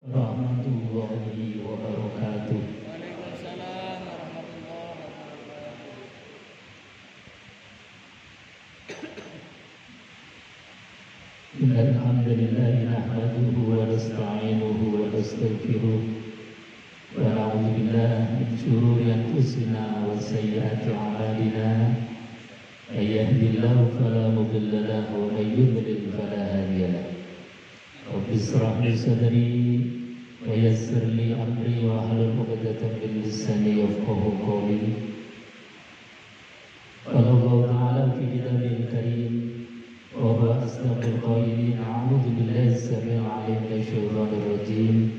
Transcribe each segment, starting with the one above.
warahmatullahi wabarakatuh. Waalaikumsalam warahmatullahi wabarakatuh. Innal hamdalillah nahmaduhu wa nasta'inuhu wa nastaghfiruh wa na'udzu billahi min shururi anfusina wa sayyiati a'malina. May yahdihillahu fala mudilla lahu wa may yudlil fala hadiya lahu. Rabbi ishrah li sadri wa yassir li amri wa hlul 'uqdatam min lisani yafqahu qawli. Qala Allah ta'ala fi kitabil karim wa huwa asdaqul qailin. A'udzu billahi as-sami'il 'alim minasy syaithanir rajim.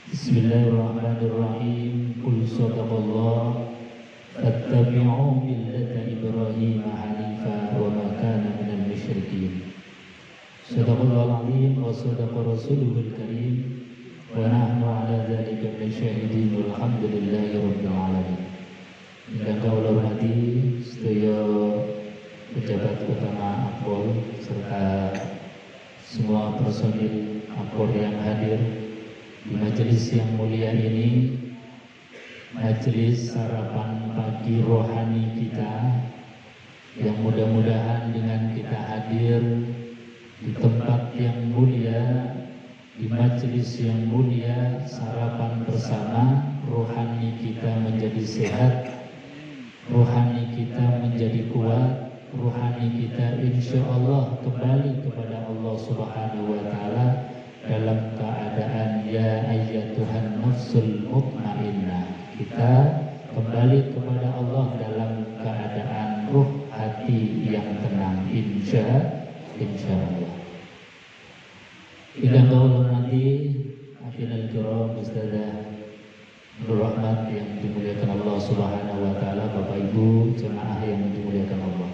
Bismillahirrahmanirrahim. Qul sadaqallah fattabi'u millata Ibrahim hanifa wa ma kana minal musyrikin. Sadaqallahul 'azim wa sadaqa rasuluhul karim wa nahnu 'ala dzalika minasyahidin walhamdulillahi rabbil alamin. Ingkang kula hormati sedaya pejabat utama Akpol serta semua personil Akpol yang hadir di majelis yang mulia ini, majelis sarapan pagi rohani kita, yang mudah-mudahan dengan kita hadir di tempat yang mulia, di majelis yang mulia, sarapan bersama, rohani kita menjadi sehat, rohani kita menjadi kuat, rohani kita insya Allah kembali kepada Allah Subhanahu wa Ta'ala dalam keadaan ya ayyatuhan nafsul mutmainnah. Kita kembali kepada Allah dalam keadaan ruh hati yang tenang insya Allah. Tidak tahu nanti akhirul kiram Ustazah Nur Rahmat yang dimuliakan Allah Subhanahu wa Ta'ala, Bapak Ibu jemaah yang dimuliakan Allah.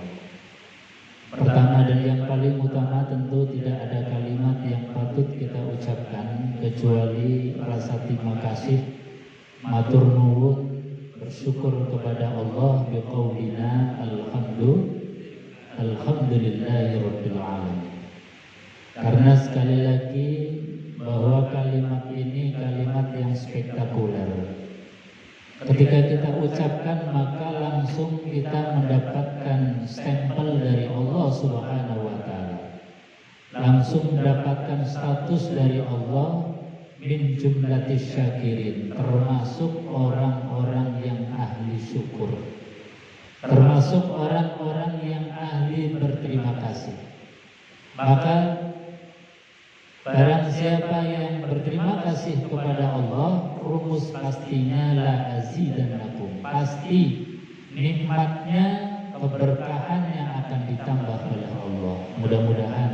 Pertama dan yang paling utama tentu tidak ada kalimat yang patut kita ucapkan kecuali rasa terima kasih, matur nuwun, bersyukur kepada Allah biqaulina alhamdulillahi rabbil alamin. Karena sekali lagi bahwa kalimat ini kalimat yang spektakuler. Ketika kita ucapkan maka langsung kita mendapatkan stempel dari Allah Subhanahu wa Ta'ala. Langsung mendapatkan status dari Allah min jumlatis syakirin, termasuk orang-orang yang ahli syukur, termasuk orang-orang yang ahli berterima kasih. Maka barang siapa yang berterima kasih kepada Allah, rumus pastinya la azidannakum, pasti nikmatnya, keberkahannya akan ditambah oleh Allah. Mudah-mudahan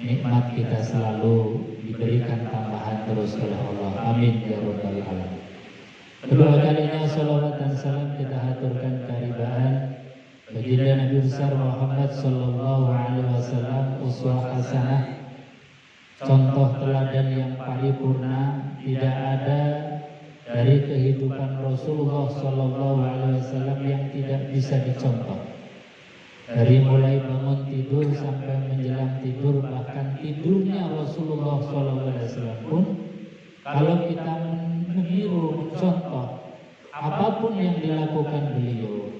nikmat kita selalu diberikan tambahan terus oleh Allah. Amin ya rabbal alamin. Kedua kalinya salawat dan salam kita haturkan keharibaan baginda Nabi besar Muhammad sallallahu alaihi wasallam, uswah hasanah, contoh teladan yang paripurna. Tidak ada dari kehidupan Rasulullah sallallahu alaihi wasallam yang tidak bisa dicontoh. Dari mulai bangun tidur sampai menjelang tidur, bahkan tidurnya Rasulullah sallallahu alaihi wasallam pun kalau kita meniru, mencontoh apapun yang dilakukan beliau,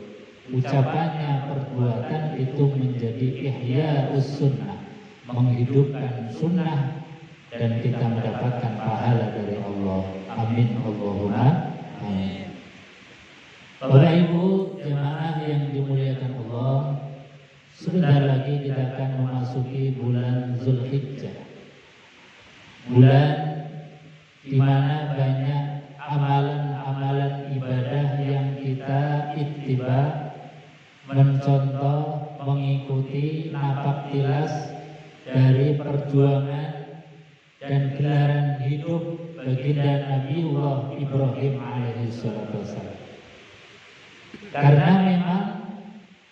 ucapannya, perbuatan itu menjadi ihya'us sunnah, menghidupkan sunnah, dan kita mendapatkan pahala dari Allah. Amin Allahumma amin. Bapak Ibu jemaah yang dimuliakan Allah, sebentar lagi kita akan memasuki bulan Zulhijjah, bulan di mana banyak amalan-amalan ibadah yang kita ittiba, mencontoh, mengikuti, napak tilas dari perjuangan dan gelaran hidup baginda Nabiullah Ibrahim alaihi salatu wassalam. Karena memang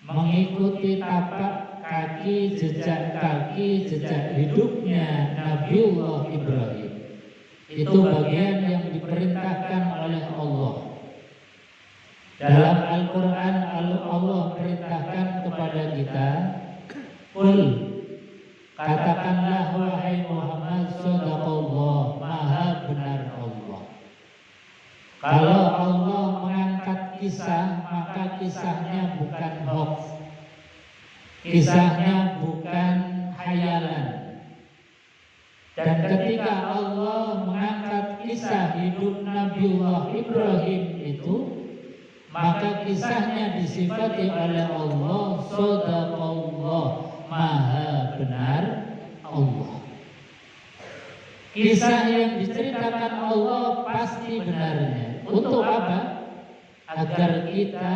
mengikuti tapak kaki, jejak hidupnya Nabiullah Ibrahim itu bagian yang diperintahkan oleh Allah. Dalam Al-Quran Allah perintahkan kepada kita, qul, katakanlah wahai Muhammad, sadaqallah, maha benar Kalau Allah mengangkat kisah, maka kisahnya bukan hoax, kisahnya bukan hayalan. Dan ketika Allah mengangkat kisah hidup Nabiullah Ibrahim itu, maka kisahnya disifati oleh Allah, Shadaqallah, Maha benar Allah. Kisah yang diceritakan Allah pasti benarnya. Untuk apa? Agar kita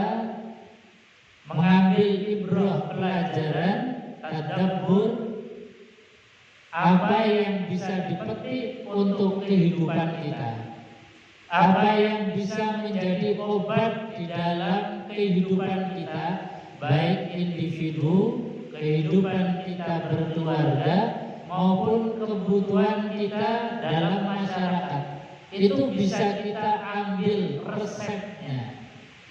mengambil ibrah pelajaran, tadabbur, apa yang bisa dipetik untuk kehidupan kita, apa yang bisa menjadi obat di dalam kehidupan kita, baik individu, kehidupan kita berkeluarga, maupun kebutuhan kita dalam masyarakat. Itu bisa kita ambil resepnya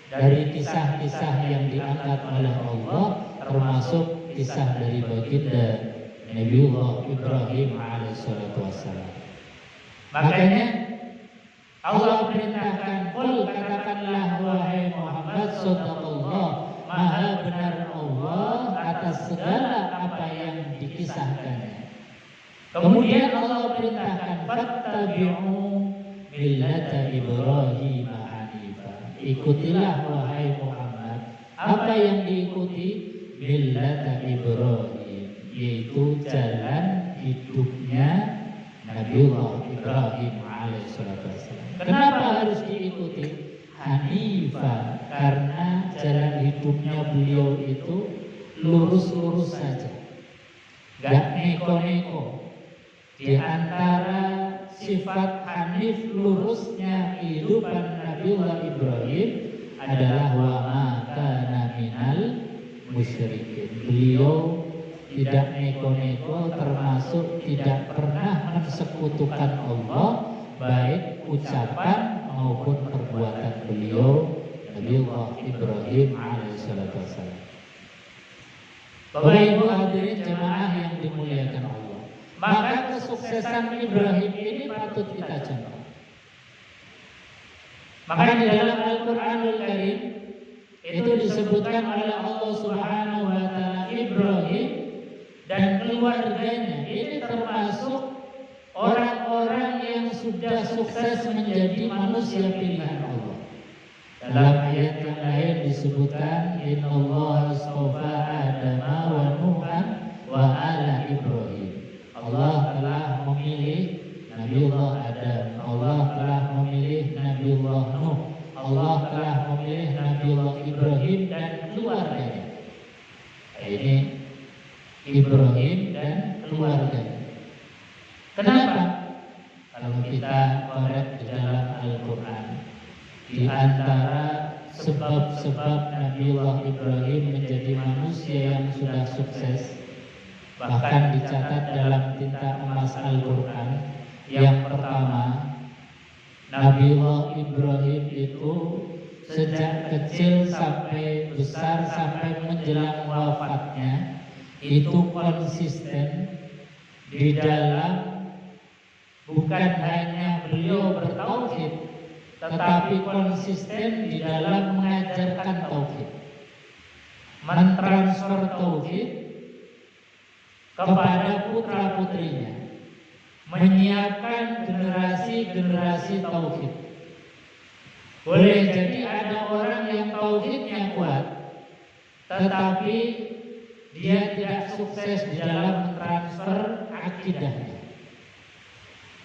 dari kisah-kisah yang diangkat oleh Allah, termasuk kisah dari baginda Nabiullah Ibrahim alaihissalatu wassalam. Makanya Allah perintahkan, qul, katakanlah wahai Muhammad, shadaqallah, maha benar Allah atas segala apa yang dikisahkannya. Kemudian Allah perintahkan, fattabi'u millata Ibrahim hanifa. Ikutilah wahai Muhammad apa yang diikuti millata Ibrahim, yaitu jalan hidupnya Nabiullah Ibrahim alaihissalatu wassalam. Kenapa harus diikuti? Hanifa, karena jalan hidupnya beliau itu lurus-lurus saja, gak neko-neko. Di antara sifat hanif, lurusnya kehidupan Nabiullah Ibrahim adalah wa ma kana minal musyrikin. Beliau tidak neko-neko, termasuk tidak pernah mensekutukan Allah, baik ucapan maupun perbuatan beliau Nabiullah Ibrahim alaihissalatu wassalam. Bapak Ibu hadirin jemaah yang dimuliakan Allah, maka kesuksesan Ibrahim ini patut kita contoh. Maka di dalam Al-Quranul Karim itu disebutkan oleh Allah Subhanahu wa Ta'ala, Ibrahim dan keluarganya ini termasuk orang-orang yang sudah sukses menjadi manusia pilihan Allah. Dalam ayat yang lain disebutkan, innallaha astafa Adama wa Nuhan wa ala Ibrahim. Allah telah memilih Nabiullah Adam, Allah telah memilih Nabiullah Nuh, Allah telah memilih Nabiullah Ibrahim dan keluarganya. Ini Ibrahim dan keluarganya. Kenapa? Kalau kita korek di dalam Al-Quran, di antara sebab-sebab Nabiullah Ibrahim menjadi manusia yang sudah sukses, bahkan dicatat dalam tinta emas Al-Quran, yang pertama, Nabiullah Ibrahim itu sejak kecil sampai besar, sampai menjelang wafatnya, itu konsisten di dalam bukan hanya beliau bertauhid, tetapi konsisten di dalam mengajarkan tauhid, mentransfer tauhid kepada putra-putrinya, menyiapkan generasi-generasi tauhid. Boleh jadi ada orang yang tauhidnya kuat, tetapi dia tidak sukses di dalam mentransfer akidahnya.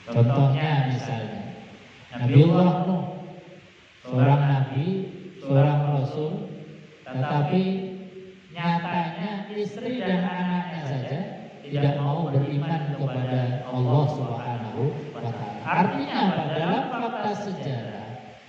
Contohnya misalnya Nabiullah Nuh, seorang nabi, seorang rasul, tetapi nyatanya istri dan anaknya saja tidak mau beriman kepada Allah Subhanahu wa Ta'ala. Artinya apa? Dalam fakta sejarah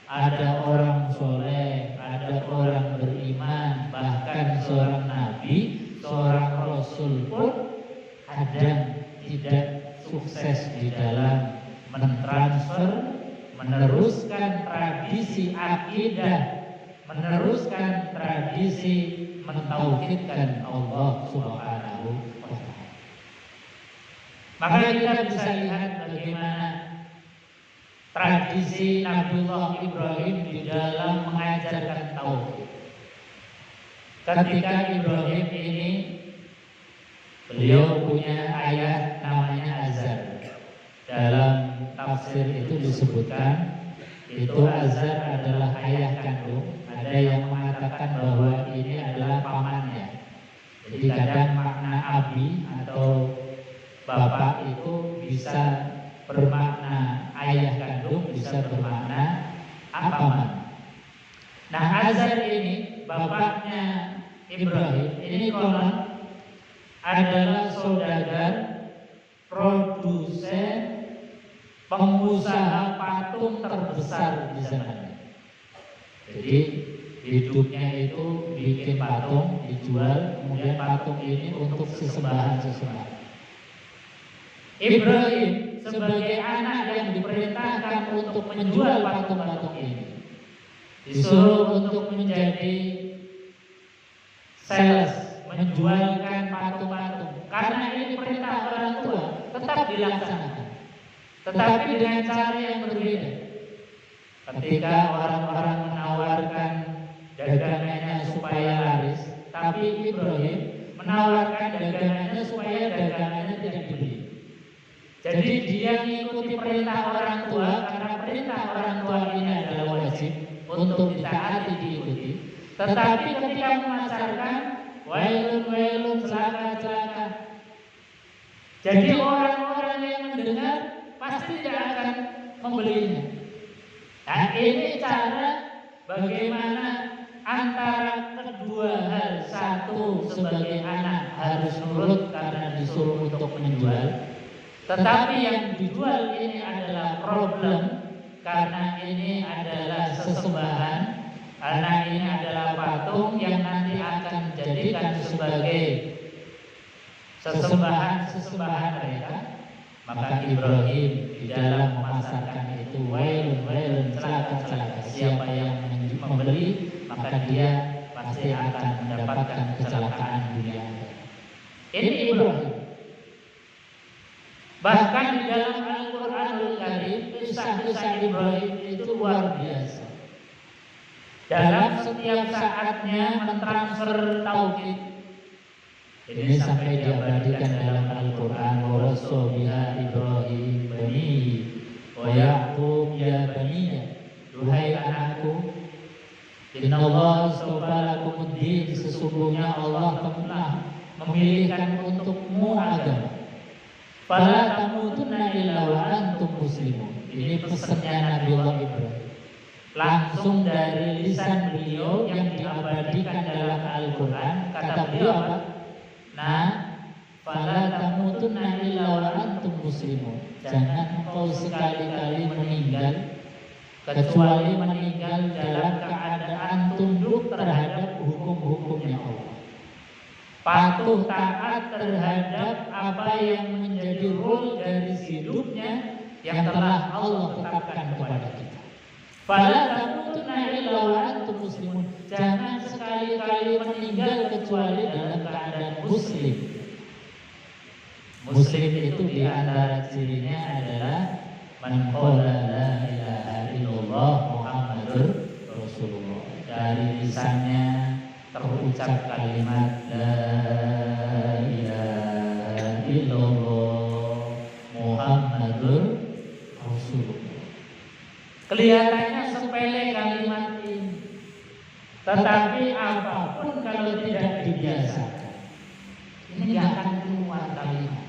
ada orang soleh, ada orang beriman, bahkan seorang nabi, seorang rasul pun kadang tidak sukses di dalam mentransfer, meneruskan tradisi akidah, meneruskan tradisi mentauhidkan Allah Subhanahu wa Ta'ala. Maka kita bisa lihat bagaimana tradisi Nabiullah Ibrahim di dalam mengajarkan tauhid. Ketika Ibrahim ini beliau punya ayah namanya Azar. Dalam tafsir itu disebutkan itu Azar adalah ayah kandung. Ada yang mengatakan bahwa ini adalah pamannya. Jadi kadang makna abi atau bapak itu bisa bermakna ayah kandung, bisa bermakna paman. Nah, Azar ini bapaknya Ibrahim ini konon adalah saudagar, produsen, pengusaha patung terbesar di zamannya. Jadi hidupnya itu bikin patung, dijual, kemudian patung ini untuk sesembahan. Ibrahim sebagai anak yang diperintahkan untuk menjual patung-patung ini, disuruh untuk menjadi sales, menjualkan patung-patung. Karena ini perintah orang tua, tetap dilaksanakan, tetapi dengan cara yang berbeda. Ketika orang-orang menawarkan dagangannya supaya laris, tapi Ibrahim menawarkan dagangannya supaya dagangannya tidak dibeli. Jadi dia mengikuti perintah orang tua, karena perintah orang tua ini adalah wajib untuk ditaati, diikuti. Tetapi ketika memasarkan, wailun, celaka. Jadi orang-orang yang mendengar pasti tidak akan membelinya. Nah, ini cara bagaimana antara kedua hal. Satu, sebagai anak harus nurut karena disuruh untuk menjual. Tetapi yang dijual ini adalah problem, karena ini adalah sesembahan, karena ini adalah patung yang nanti akan dijadikan sebagai sesembahan mereka. Maka Ibrahim di dalam memasarkan itu wailun, celaka. Siapa yang membeli, maka dia pasti akan mendapatkan kecelakaan dunia. Ini Ibrahim. Bahkan di dalam Al-Quranul Karim, kisah-kisah Ibrahim itu luar biasa. Dalam setiap saatnya mentransfer tauhid. Ini sampai diabadikan dalam Al-Quran. Wa wassa biha Ibrahim banihi wa Ya'qub ya baniya. Duhai anakku, innallaha astafa lakumuddin, sesungguhnya Allah telah memilihkan untukmu agama. Fala tamutunna illa wa antum muslimun. Ini pesannya Nabiullah Ibrahim, langsung dari lisan beliau yang diabadikan dalam Al-Quran. Kata beliau apa? Nah, fala tamutunna illa wa antum muslimun. Jangan engkau sekali-kali meninggal kecuali meninggal dalam keadaan tunduk terhadap hukum-hukumnya Allah, patuh taat terhadap apa yang menjadi rule dari hidupnya yang telah Allah tetapkan kepada kita. Fala tamutunna illa wa antum muslimun. Jangan sekali-kali meninggal kecuali dalam keadaan muslim. Muslim itu di antara cirinya adalah man qala la ilaha illallah Muhammadur Rasulullah. Dari lisannya terucap kalimat la ilaha illallah Muhammadur Rasulullah. Kelihatannya sepele kalimat ini, tetapi apapun kalau tidak dibiasakan, ini tidak akan keluar kalimat.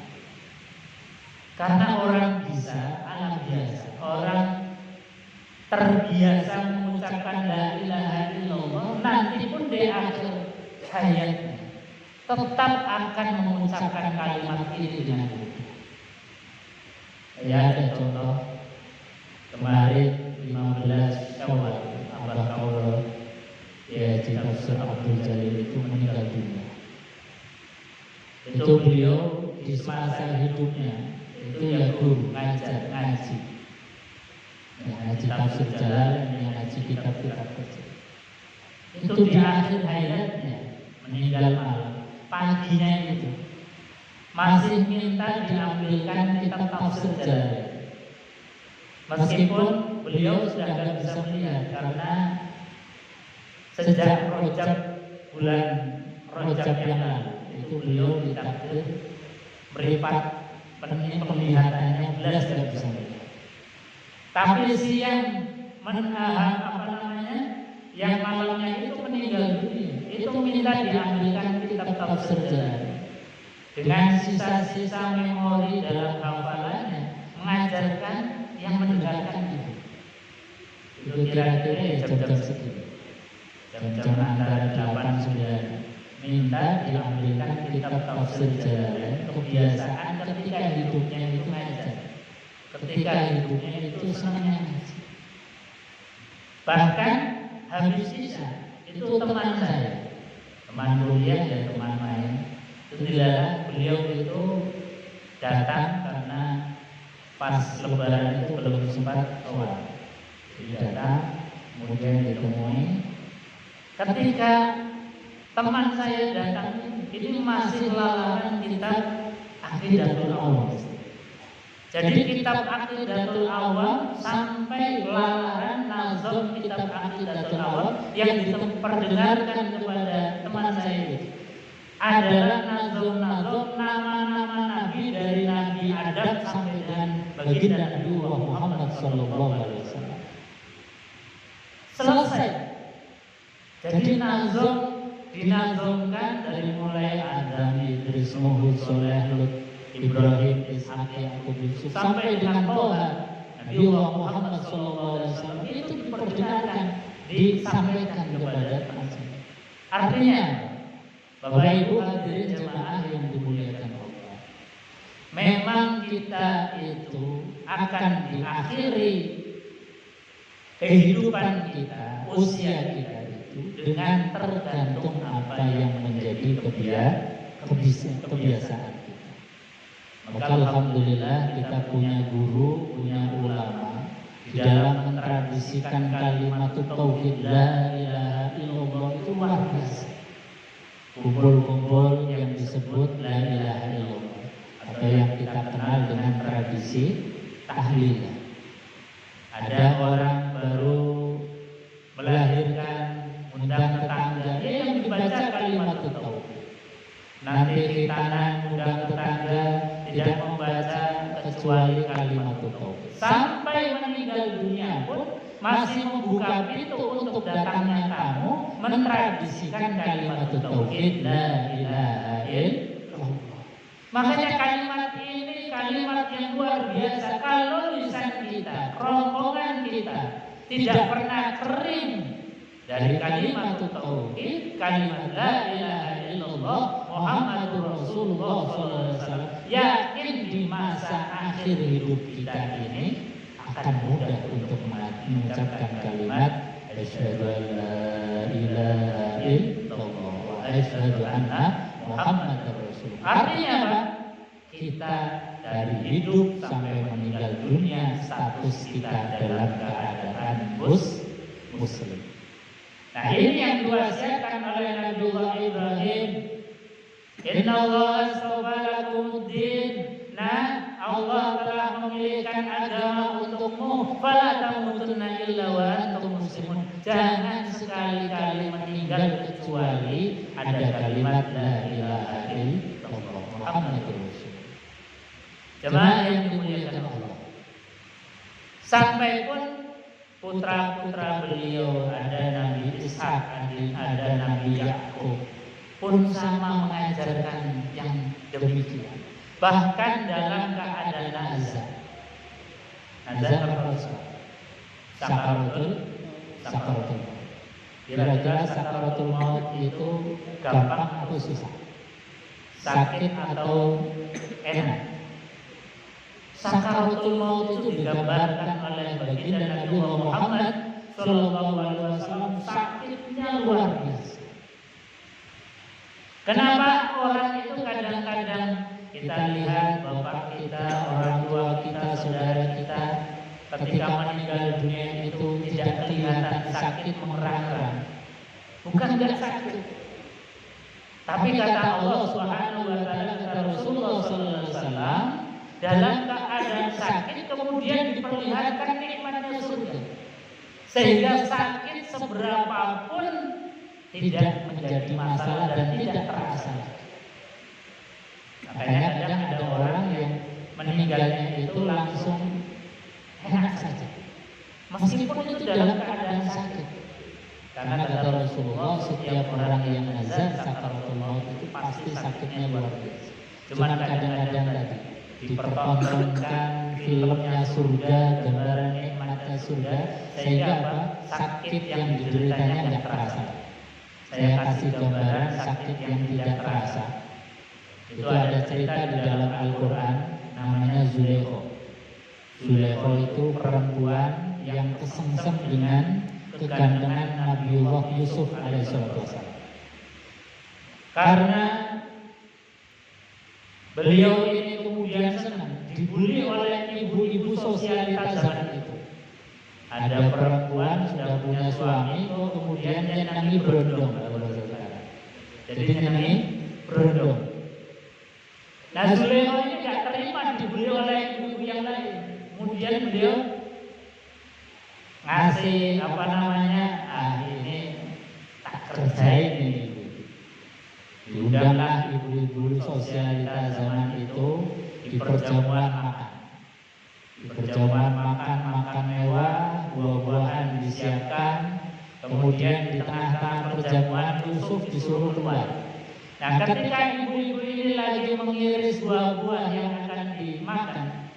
Karena orang bisa, anak biasa, orang terbiasa mengucapkan la ilaha illallah, nanti pun di akhir hayatnya tetap akan mengucapkan kalimat ini dengan mudah. Ya, ada contoh kemarin 15 Syawal, Abah Kaula ya Tafsir Abdul Jalil itu meninggal dunia. Itu beliau di semasa hidupnya itu ya guru ngajar ngaji. Yang ngaji tafsir Jalal, yang ngaji kitab-kitab kecil. Itu di akhir hayatnya meninggal malam, paginya itu masih minta diambilkan kitab tafsir Jalal. Meskipun beliau sudah tidak bisa melihat karena sejak bulan Rajab yang lalu itu beliau ditakdir meripat penglihatannya belas tidak bisa melihat. Tapi siang yang malamnya itu meninggal dunia, itu minta diambilkan kitab tafsir Jalalain dengan sisa-sisa memori dalam hafalannya mengajarkan yang mendengarkan itu kira-kira ya jam-jam segini, jam-jam antara 8-9, minta diambilkan kitab tafsir Jalalain. Kebiasaan ketika hidupnya itu ngajar, ketika hidupnya itu senang ngaji. Bahkan habis isya itu teman saya, teman kuliah dan teman main, itu tidaklah beliau itu datang karena pas lebaran itu belum sempat sholat. Jadi datang, kemudian ditemui. Ketika teman saya datang, ini masih lalaran kitab Aqidatul Awam. Jadi kitab Aqidatul Awam sampai lalaran nazom kitab Aqidatul Awam yang diperdengarkan kepada teman saya itu adalah nazom-nazom nama-nama nabi dari Nabi Adam sampai dengan baginda Nabi Muhammad SAW. Selesai. Jadi nazom dinazomkan dari mulai Adam, Idris, Nuh, Soleh, Lut, Ibrahim, Ishak, Yakub, Yusuf sampai dengan Toha, Nabi Muhammad SAW itu diperdengarkan, disampaikan kepada teman saya. Artinya, Bapak Ibu hadirin jemaah yang dimuliakan Allah, memang kita itu akan diakhiri kehidupan kita, usia kita itu dengan tergantung apa yang menjadi kebiasaan kita. Maka alhamdulillah kita punya guru, punya ulama di dalam mentradisikan kalimat tauhid la ilaha illallah itu luar biasa. Kumpul-kumpul yang disebut la ilaha illallah atau yang kita kenal dengan tradisi tahlilan. Ada orang baru melahirkan, undang tetangga, yang dibaca kalimat tauhid. Nanti khitanan, undang tetangga, tidak membaca kecuali kalimat tauhid. Sampai meninggal dunia pun masih membuka pintu untuk datangnya tamu mentradisikan kalimat tauhid la ilaha illallah. Makanya kalimat ini kalimat yang luar biasa. Kalau lisan kita, rombongan kita tidak pernah kering dari kalimat tauhid, kalimat la ilaha illallah Muhammadur Rasulullah SAW, yakin di masa akhir hidup kita ini akan mudah untuk mengucapkan kalimat asyhadu an la ilaha illallah wa asyhadu anna Muhammadar Rasulullah. Artinya apa? Kita dari hidup sampai meninggal dunia status kita dalam keadaan muslim. Nah, ini yang diwasiatkan oleh Nabiullah Ibrahim. Innallaha astafa lakumuddin. Nah, Allah telah memilihkan agama untukmu. Fala tamutunna illa wa antum muslimun. Jangan sekali-kali meninggal kecuali ada kalimat la ilaha illallah Muhammadur Rasulullah. Jemaah yang dimuliakan Allah. Sampai pun putra-putra beliau, ada Nabi Ishak, ada Nabi Yakub, pun sama mengajarkan yang demikian. Bahkan dalam keadaan nazar apa? Sakaratul. Kira-kira sakaratul maut itu gampang atau susah? Sakit atau enak? Sakaratul maut itu digambarkan oleh baginda Nabi Muhammad SAW, sakitnya luar biasa. Kenapa orang itu kadang-kadang kita lihat bapak kita, orang tua kita, saudara kita ketika meninggal dunia itu tidak kelihatan sakit memerang-rang. Bukan tidak sakit, tapi kata Allah Subhanahu wa taala, kata Rasulullah sallallahu alaihi wasallam, dalam keadaan sakit kemudian diperlihatkan nikmatnya surga, sehingga sakit seberapapun tidak menjadi masalah dan tidak terasa. Makanya kadang ada orang yang meninggalnya itu langsung enak saja, meskipun itu dalam keadaan sakit. Karena kata Rasulullah, setiap orang yang nazar sakaratul maut itu pasti sakitnya luar biasa. Cuman kadang-kadang tadi dipertontonkan filmnya surga, gambaran nikmatnya surga, sehingga apa? Sakit yang dideritanya nggak terasa. Saya kasih gambaran sakit yang tidak terasa. Itu ada cerita di dalam Al-Quran, namanya Zulaikha. Zulaikha itu perempuan yang kesengsem dengan kegantengan Nabiullah Yusuf alaihissalam. Karena beliau ini kemudian senang dibully oleh ibu-ibu sosialita zaman itu. Ada perempuan sudah punya suami kok kemudian nyenangi berondong kalau bahasa sekarang. Jadi nyenangi berondong. Nah, Zulaikha ini tidak terima dibully oleh ibu-ibu yang lain. Kemudian beliau ngasih ini tak kerjain ini. Diundanglah ibu-ibu sosialita zaman itu di perjamuan makan. Di perjamuan makan mewah, buah-buahan disiapkan. Kemudian di tengah-tengah perjamuan Yusuf disuruh keluar. Nah, ketika ibu-ibu ini lagi mengiris buah-buah yang akan dimakan,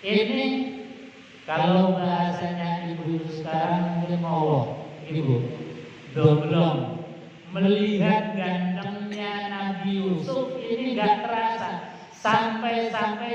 ini kalau bahasanya ibu sekarang mungkin mau ibu doblong, melihat gantengnya Nabi Yusuf ini nggak terasa, sampai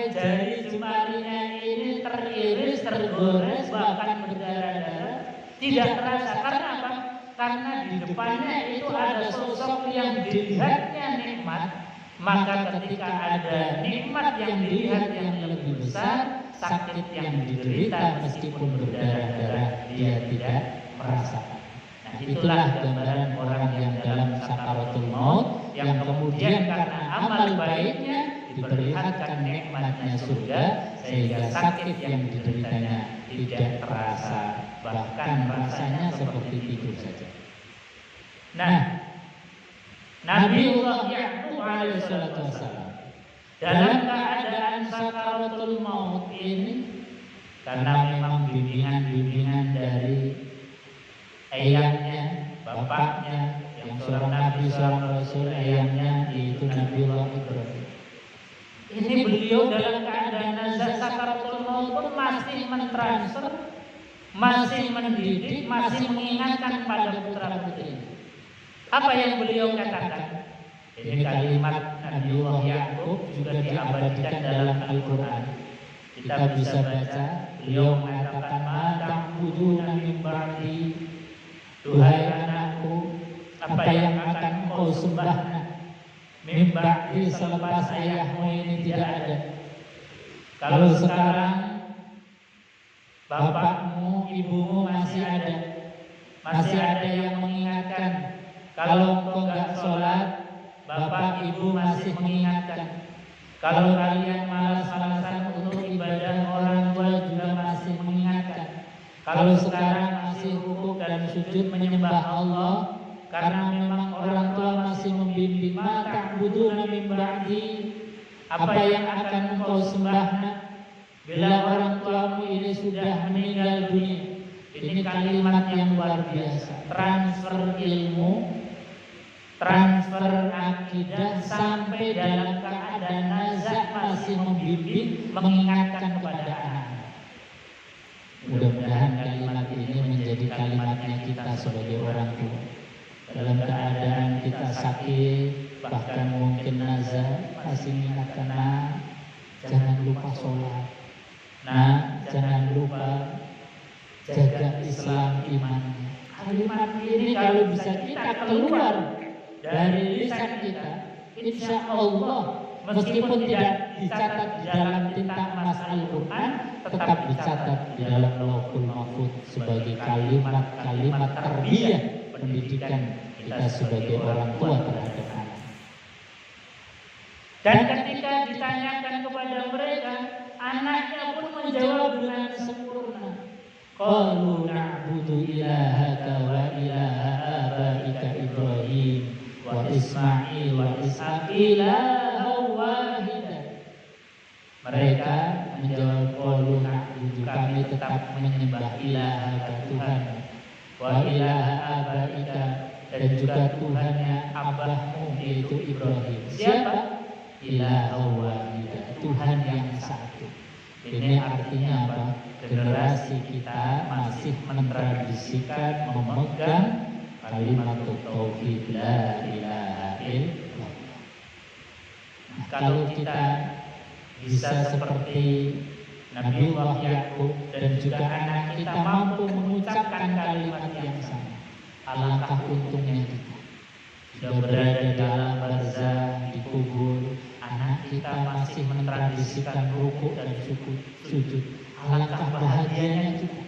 jari jemarinya ini teriris, tergores, bahkan berdarah-darah, tidak terasa. Karena apa? Karena di depannya itu ada sosok yang dilihatnya nikmat. Maka ketika ada nikmat yang dilihat yang lebih besar, sakit yang diderita meskipun berdarah-darah dia tidak merasakan. Nah, itulah gambaran orang yang dalam sakaratul maut, yang kemudian karena amal baiknya diperlihatkan nikmatnya surga, sehingga sakit yang dideritanya tidak terasa, bahkan rasanya seperti tidur saja. Nah, Nabiullah Ya'qub alaihissalam dalam keadaan sakaratul maut ini, karena memang bimbingan dari eyangnya, bapaknya, yang seorang nabi, seorang rasul, eyangnya yaitu Nabiullah Ibrahim. Ini beliau dalam keadaan nazar sakaratul maut pun masih mentransfer, masih mendidik, masih mengingatkan pada putra-putrinya. Apa yang beliau katakan? Ini kalimat Nabiullah Ya'qub juga diabadikan dalam Al-Quran. Kita bisa baca, beliau mengatakan, "Ma ta'buduna min ba'di." Duhai anakku, apa yang akan kau sembah min ba'di selepas ayahmu ini tidak ada. Kalau sekarang bapakmu, ibumu masih ada yang mengingatkan. Kalau engkau enggak sholat, bapak ibu masih mengingatkan. Kalau kalian malas-malasan untuk ibadah, orang tua juga masih mengingatkan. Kalau sekarang masih rukuk dan sujud menyembah Allah, karena memang orang tua masih membimbing, maka ta'buduna min ba'di, apa yang akan engkau sembah bila orang tuamu ini sudah meninggal dunia. Ini kalimat yang luar biasa. Transfer ilmu, transfer akidah, sampai dalam keadaan nazar masih membimbing, mengingatkan kepada anak. Mudah-mudahan kalimat ini menjadi kalimatnya kita sebagai orang tua. Dalam keadaan kita sakit, bahkan mungkin nazar, masih mengingatkan, jangan lupa sholat, jangan lupa jaga Islam imannya. Kalimat ini kalau bisa kita keluar dari lisan kita, insya Allah meskipun tidak dicatat di dalam tinta emas Al-Quran, tetap dicatat di dalam Lauhul Mahfuz sebagai kalimat-kalimat tarbiyah pendidikan kita sebagai orang tua terhadap anak. Dan ketika ditanyakan kepada mereka, anaknya pun menjawab dengan sempurna. Qalu na'budu ilahaka wa ilaha abaika Ibrahim wa Ismail wa Ishaq ilaha wahidah. Mereka menjawab, qalu na'budu, kami tetap menyembah ilahaka Tuhan, wa ilaha abaika, dan juga Tuhannya abahmu yaitu Ibrahim. Siapa? Ilaha wahidah, Tuhan yang satu. Ini artinya apa? Generasi kita masih mentradisikan, memegang kalimat tauhid la ilaha illallah. Nah, kalau kita bisa seperti Nabiullah Yakub dan juga anak kita mampu mengucapkan kalimat yang sama, alangkah untungnya kita. Sudah berada dalam barzah, dikubur, anak kita masih mentradisikan rukuk dan sujud. Alangkah bahagianya kita.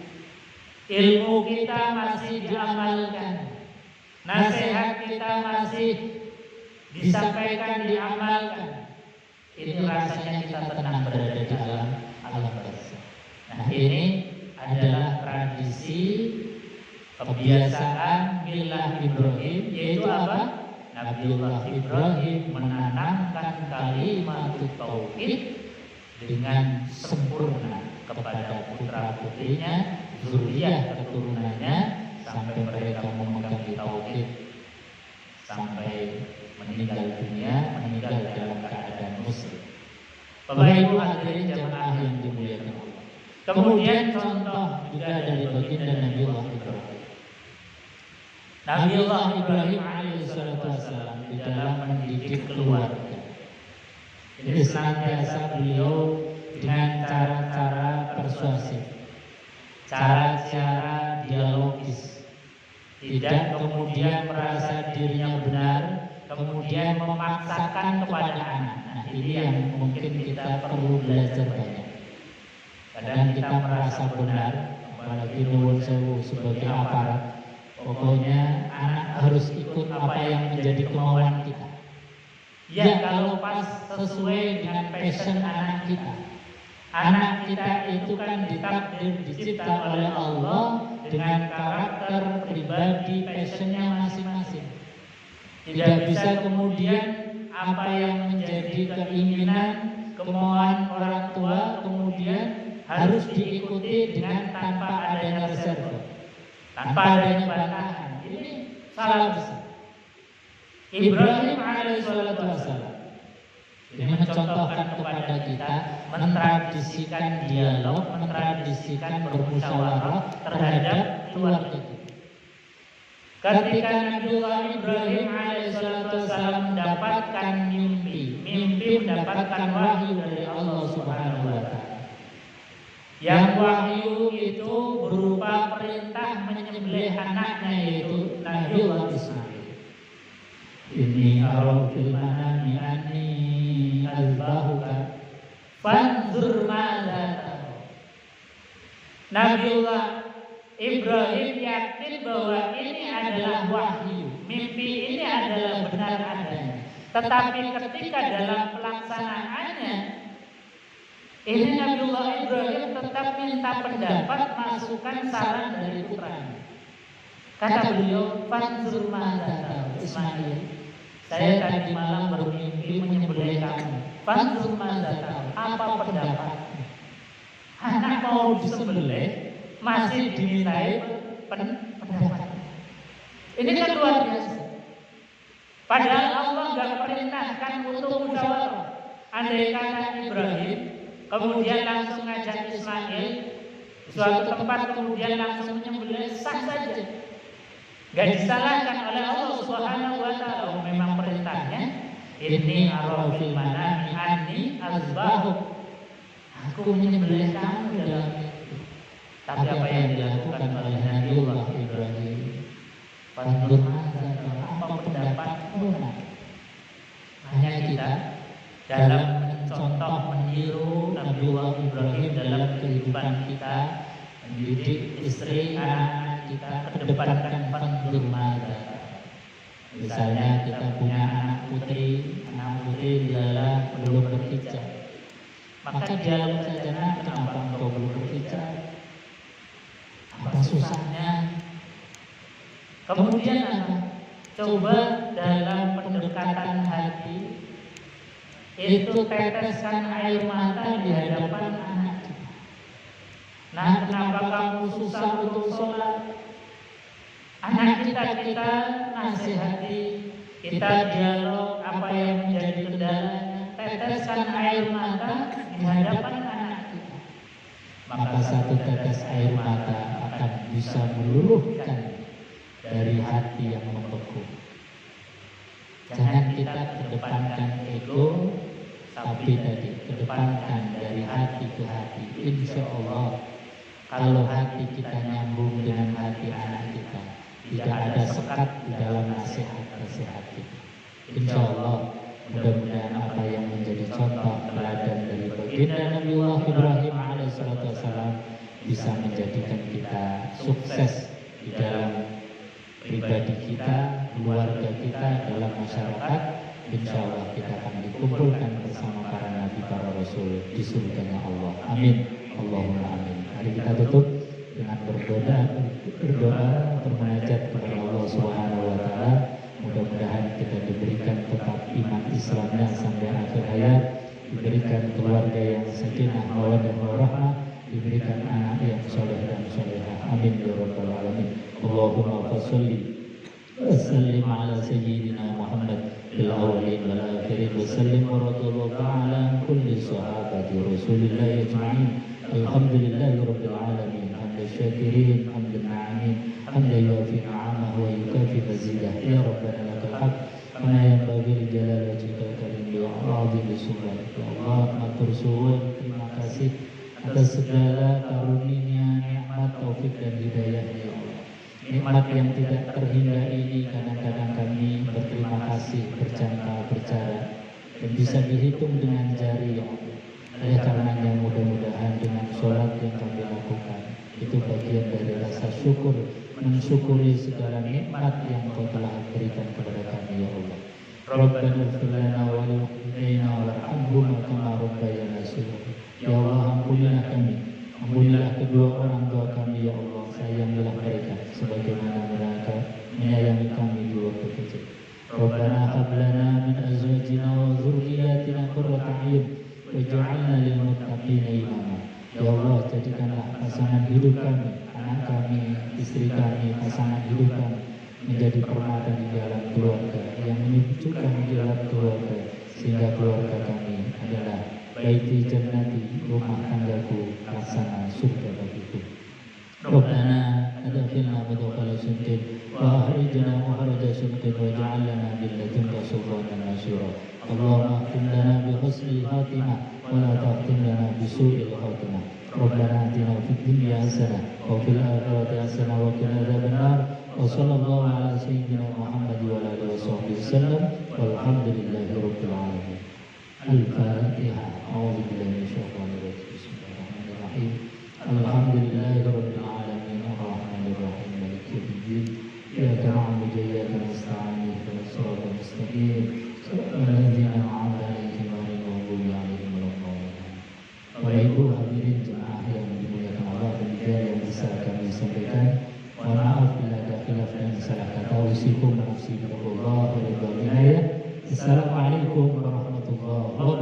Ilmu kita masih diamalkan, nasihat kita masih disampaikan, diamalkan. Ini rasanya kita tenang berada di alam barzah. Nah, ini adalah tradisi kebiasaan milah Ibrahim, yaitu apa? Nabiullah Ibrahim menanamkan kalimat tauhid dengan sempurna kepada putra-putrinya, zuriyah keturunannya, sampai mereka memegang tauhid sampai meninggal dunia, meninggal dalam keadaan muslim. Bapak Ibu hadirin jamaah yang dimuliakan Allah. Kemudian contoh juga dari baginda Nabiullah Ibrahim. Nabiullah Ibrahim alaihissalam di dalam mendidik keluarga, ini senantiasa beliau dengan cara-cara persuasif, cara-cara dialogis, tidak kemudian merasa dirinya benar, kemudian memaksakan kepada anak. Nah, ini yang mungkin kita perlu belajar banyak. Kadang kita merasa benar, apalagi nuwun sewu sebagai aparat. Pokoknya anak harus ikut apa yang menjadi kemauan kita. Ya, kalau pas sesuai dengan passion anak kita. Anak kita itu kan ditakdir, dicipta oleh Allah dengan karakter pribadi, passionnya masing-masing. Tidak bisa kemudian apa yang menjadi keinginan, kemauan orang tua kemudian harus diikuti dengan tanpa adanya reserve, tanpa adanya bantahan. Ini salah besar. Ibrahim alaihissalam ini mencontohkan kepada kita mentradisikan dialog, mentradisikan bermusyawarah terhadap keluarga kita. Ketika Nabiullah Ibrahim alaihissalam mendapatkan mimpi mendapatkan wahyu dari Allah Subhanahu wa Ta'ala. Yang wahyu itu berupa perintah menyembelih anaknya, yaitu Nabiullah Ismail. Inni arau fil manami anni azbahuka fanzur madza tara. Nabiullah Ibrahim yakin bahwa ini adalah wahyu, mimpi ini adalah benar adanya. Tetapi ketika dalam pelaksanaannya, ini Nabiullah Ibrahim tetap minta pendapat, masukan, saran dari putranya. Kata beliau, fanzur madza tara Ismail, saya tadi malam bermimpi menyembelih kamu. Fanzur madza tara, apa pendapatmu? Anak mau disembelih masih dimintai pendapat. Ini kan luar biasa. Padahal Allah nggak perintahkan untuk musyawarah. Andai kata Ibrahim kemudian langsung ngajak Ismail suatu tempat kemudian langsung menyembelih, sah saja, nggak disalahkan oleh Allah Subhanahu wa Ta'ala. Memang perintahnya, inni arau fil manami anni azbahuk, aku menyembelih kamu dalam mimpi. Tapi apa yang dilakukan oleh Nabiullah Ibrahim? Fanzur madza tara, apa pendapatmu? Hanya kita dalam mencontoh, meniru Nabiullah Ibrahim dalam kehidupan kita, mendidik istri, anak-anak kita, kedepankan fanzur madza tara. Misalnya kita punya anak putri adalah belum berhijab, Maka dialog saja, nak, kenapa engkau belum berbicara? Apa susahnya? Kemudian apa? Coba dalam pendekatan hati itu teteskan air mata di hadapan anak kita. Nah, kenapa kamu susah untuk sholat? Anak kita nasihati, kita dialog apa yang menjadi kendalanya. Teteskan air mata di hadapan anak kita. Maka satu tetes air mata akan bisa meluluhkan dari hati yang membeku. Jangan kita kedepankan ego, tapi tadi kedepankan dari hati ke hati. Insya Allah, kalau hati kita nyambung dengan hati anak kita, tidak ada sekat di dalam nasihat-nasihat kita. Insya Allah, mudah-mudahan apa yang menjadi contoh teladan dari baginda Nabiullah Ibrahim alaihissalam bisa menjadikan kita sukses di dalam pribadi kita, keluarga kita, dalam masyarakat. Insya Allah kita akan dikumpulkan bersama para nabi, para rasul di surganya Allah. Amin. Allahumma amin. Mari kita tutup dengan berdoa, bermunajat kepada Allah Subhanahu wa taala. Mudah-mudahan kita diberikan tetap iman Islamnya sampai akhir hayat, diberikan keluarga yang sakinah, mawaddah warahmah, diberikan anak yang soleh dan solehah. Amin ya rabbal alamin. Allahumma fasholli wa sallim ala sayyidina Muhammad fil awwalin wal akhirin wa sallim wa radiyallahu ta'ala kulli sahabati Rasulillah ajma'in. Alhamdulillahi rabbil alamin. Hamdan syakirin, hamdan na'imin, hamdan yuafi ni'amahu wa yukafi mazidah. Ya Rabbana lakal hamd kama yanbaghi li jalali wajhikal karim wa 'azimi sultanika. Ya Allah, matur suwun, terima kasih atas segala karunia, nikmat, taufik dan hidayah ya Allah. Nikmat yang tidak terhingga ini kadang-kadang kami berterima kasih, berjangka, bercara, dan bisa dihitung dengan jari ya Allah. Oleh karenanya mudah-mudahan dengan sholat yang kami lakukan itu bagian dari rasa syukur, mensyukuri segala nikmat yang Kau telah berikan kepada kami ya Allah. Rabbana ighfir lana wa li walidayna warhamhuma kama rabbayana shaghira. Ya Allah, ampunilah kami, ampunilah kedua orang tua kami ya Allah. Sayangilah mereka sebagaimana mereka menyayangi kami di waktu kecil. Rabbana hab lana min azwajina wa dzurriyyatina qurrata a'yun waj'alna lil muttaqina imama. Ya Allah, jadikanlah pasangan hidup kami, anak kami, istri kami, pasangan hidup kami menjadi permata di dalam keluarga, yang menyejukkan di dalam keluarga, sehingga keluarga kami adalah baiti jannati, rumah tanggaku, laksana surga bagiku. Rabbana adkhilna mudkhala sidqin wa akhrijna mukhraja sidqin waj'al lana min ladunka sultanan nasira. Allahumma khtim lana bi husnil khatimah wa la takhtim lana bi su'il khatimah. Rabbana atina fid dunya hasanah wa fil akhirati hasanah wa qina adzabannar. Wa sallallahu ala sayyidina Muhammad wa ala alihi wasallam. Walhamdulillahi rabbil alamin. Al-Fatihah. A'udzu billahi minasyaitonir rajim. Bismillahirrahmanirrahim. Alhamdulillahi rabbil alamin. Arrahmanir rahim. Maliki yaumiddin. Iyyaka na'budu wa iyyaka nasta'in. Ihdinas siratal mustaqim. Shiratal ladzina an'amta 'alaihim ghairil maghdubi 'alaihim waladdallin. Bapak Ibu hadirin jemaah yang dimuliakan Allah, demikian yang bisa kami sampaikan. Mohon maaf bila ada khilaf dan salah kata. Usikum nafsi billahi wa ridha. Assalamualaikum warahmatullahi wabarakatuh.